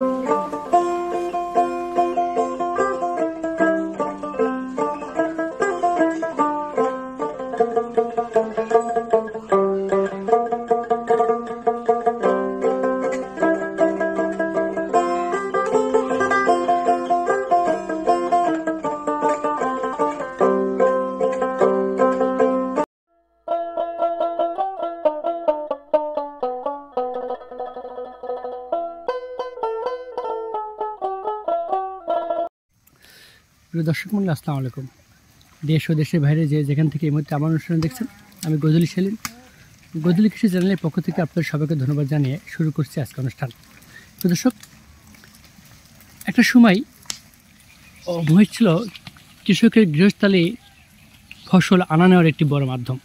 প্রিয় দর্শক মণ্ডলী, আসসালামু আলাইকুম। দেশ ও দেশের বাইরে যেখান থেকে এই মুহূর্তে আমার অনুষ্ঠান দেখছেন, আমি গজলি সেলিম। গজলি কৃষি চ্যানেলের পক্ষ থেকে আপনাদের সবাইকে ধন্যবাদ জানিয়ে শুরু করছি আজকে অনুষ্ঠান। প্রিয় দর্শক, একটা সময় মহিষ ছিল কৃষকের গৃহস্থালী ফসল আনা নেওয়ার একটি বড় মাধ্যম।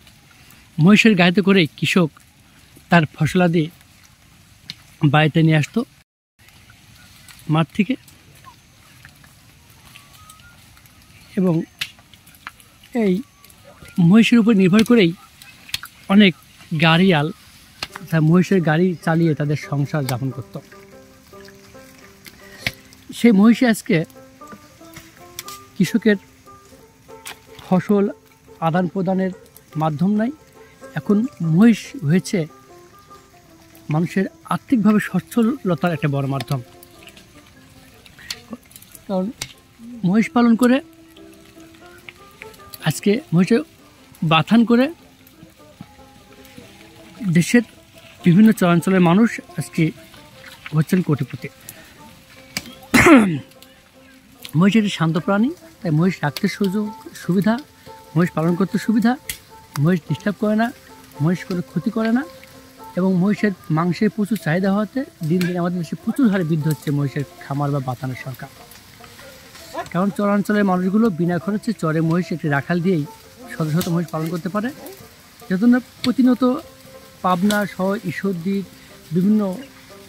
মহিষের গাড়িতে করেই কৃষক তার ফসলাদি বাড়িতে নিয়ে আসতো মাঠ থেকে, এবং এই মহিষের উপর নির্ভর করেই অনেক গাড়িয়াল মহিষের গাড়ি চালিয়ে তাদের সংসার যাপন করত। সেই মহিষে আজকে কৃষকের ফসল আদান প্রদানের মাধ্যম নাই। এখন মহিষ হয়েছে মানুষের আর্থিকভাবে সচ্ছলতার একটা বড় মাধ্যম। কারণ মহিষ পালন করে আজকে মহিষে বাথান করে দেশের বিভিন্ন চরাঞ্চলের মানুষ আজকে হচ্ছেন কোটিপতি। মহিষ একটি শান্ত প্রাণী, তাই মহিষ রাখতে সুবিধা, মহিষ পালন করতে সুবিধা, মহিষ ডিস্টার্ব করে না, মহিষ কোনো ক্ষতি করে না, এবং মহিষের মাংসের প্রচুর চাহিদা হওয়াতে দিন দিন আমাদের দেশে প্রচুর হারে বৃদ্ধি হচ্ছে মহিষের খামার বা বাথানের সংখ্যা। কারণ চরাঞ্চলের মানুষগুলো বিনা খরচে চরে মহিষ একটি রাখাল দিয়েই শত শত মহিষ পালন করতে পারে। যতক্ষণ প্রতিনিয়ত পাবনা সহ ঈশ্বরদীর বিভিন্ন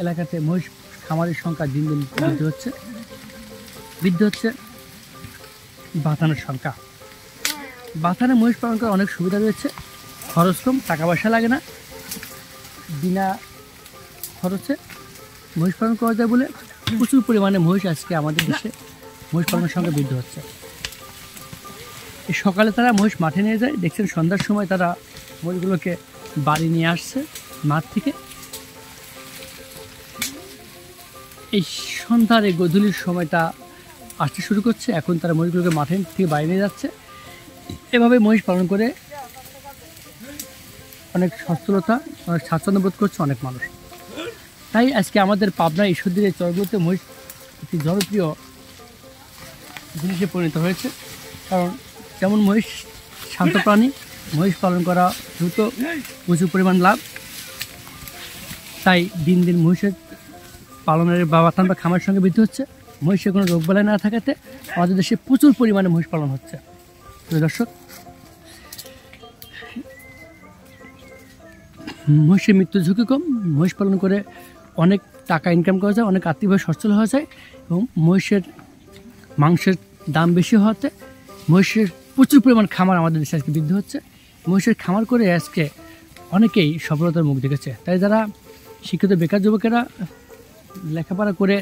এলাকাতে মহিষ খামারের সংখ্যা দিন দিন বৃদ্ধি হচ্ছে বাথানের সংখ্যা। বাথানে মহিষ পালন করার অনেক সুবিধা রয়েছে। খরচ কম, টাকা পয়সা লাগে না, বিনা খরচে মহিষ পালন করা যায় বলে প্রচুর পরিমাণে মহিষ আজকে আমাদের দেশে মহিষ পালনের সংখ্যা বৃদ্ধি হচ্ছে। এই সকালে তারা মহিষ মাঠে নিয়ে যায়, দেখছেন সন্ধ্যার সময় তারা মহিষগুলোকে বাড়ি নিয়ে আসছে মাঠ থেকে। এই সন্ধ্যার এই গধূলির সময়টা আসতে শুরু করছে, এখন তারা মহিষগুলোকে মাঠে থেকে বাড়ি নিয়ে যাচ্ছে। এভাবে মহিষ পালন করে অনেক সচ্ছলতা, অনেক স্বাচ্ছন্দ্য বোধ করছে অনেক মানুষ। তাই আজকে আমাদের পাবনা ঈশ্বরদীর এই চরগুলোতে মহিষ একটি জনপ্রিয় জিনিসে পরিণত হয়েছে। কারণ যেমন মহিষ শান্ত প্রাণী, মহিষ পালন করা দ্রুত, প্রচুর পরিমাণ লাভ। তাই দিন দিন মহিষের পালনের বাবাথান বা খামারের সঙ্গে বৃদ্ধি হচ্ছে। মহিষের কোনো রোগবালাই না থাকাতে আমাদের দেশে প্রচুর পরিমাণে মহিষ পালন হচ্ছে। দর্শক, মহিষের মৃত্যুর ঝুঁকি কম, মহিষ পালন করে অনেক টাকা ইনকাম করা যায়, অনেক আর্থিকভাবে সচ্ছল হওয়া যায়, এবং মহিষের মাংসের দাম বেশি হওয়াতে মহিষের প্রচুর পরিমাণ খামার আমাদের দেশে আজকে বৃদ্ধি হচ্ছে। মহিষের খামার করে আজকে অনেকেই সফলতার মুখ দেখেছে। তাই যারা শিক্ষিত বেকার যুবকেরা লেখাপড়া করে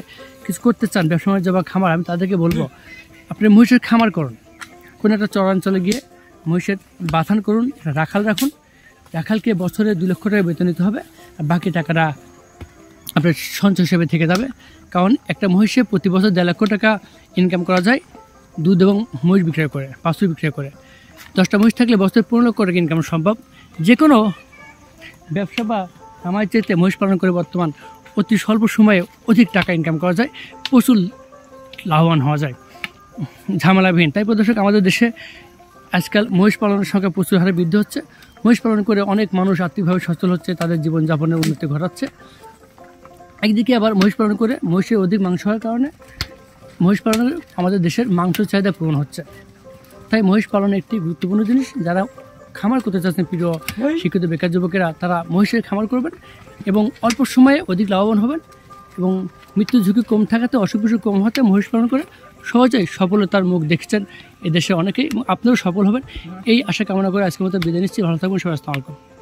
কিছু করতে চান, ব্যবসা বাণিজ্য বা খামার, আমি তাদেরকে বলবো আপনি মহিষের খামার করুন। কোনো একটা চরাঞ্চলে গিয়ে মহিষের বাথান করুন, রাখাল রাখুন। রাখালকে বছরে 2 লক্ষ টাকা বেতন নিতে হবে, আর বাকি টাকাটা আপনার সঞ্চয় হিসেবে থেকে যাবে। কারণ একটা মহিষে প্রতি বছর 1.5 লক্ষ টাকা ইনকাম করা যায় দুধ এবং মহিষ বিক্রয় করে, বাছুর বিক্রয় করে। 10টা মহিষ থাকলে বছরে 15 লক্ষ টাকা ইনকাম সম্ভব। যে কোনো ব্যবসা বা খামার চাইতে মহিষ পালন করে বর্তমান অতি স্বল্প সময়ে অধিক টাকা ইনকাম করা যায়, প্রচুর লাভবান হওয়া যায় ঝামেলাবিহীন। তাই প্রদর্শক, আমাদের দেশে আজকাল মহিষ পালনের সংখ্যা প্রচুর হারে বৃদ্ধি হচ্ছে। মহিষ পালন করে অনেক মানুষ আর্থিকভাবে সচ্ছল হচ্ছে, তাদের জীবনযাপনের উন্নতি ঘটাচ্ছে। একদিকে আবার মহিষ পালন করে মহিষের অধিক মাংস হওয়ার কারণে মহিষ পালনের আমাদের দেশের মাংসের চাহিদা পূরণ হচ্ছে। তাই মহিষ পালন একটি গুরুত্বপূর্ণ জিনিস। যারা খামার করতে চাচ্ছেন, প্রিয় শিক্ষিত বেকার যুবকেরা, তারা মহিষের খামার করবেন এবং অল্প সময়ে অধিক লাভবান হবেন, এবং মৃত্যুর ঝুঁকি কম থাকাতে, অসুখ বিসুখ কম হতে মহিষ পালন করে সহজেই সফলতার মুখ দেখছেন এদেশে অনেকেই, এবং আপনারাও সফল হবেন এই আশা কামনা করে আজকের মতো বিদায় নিচ্ছি। ভালো থাকবেন সবাই। আসসালামু আলাইকুম।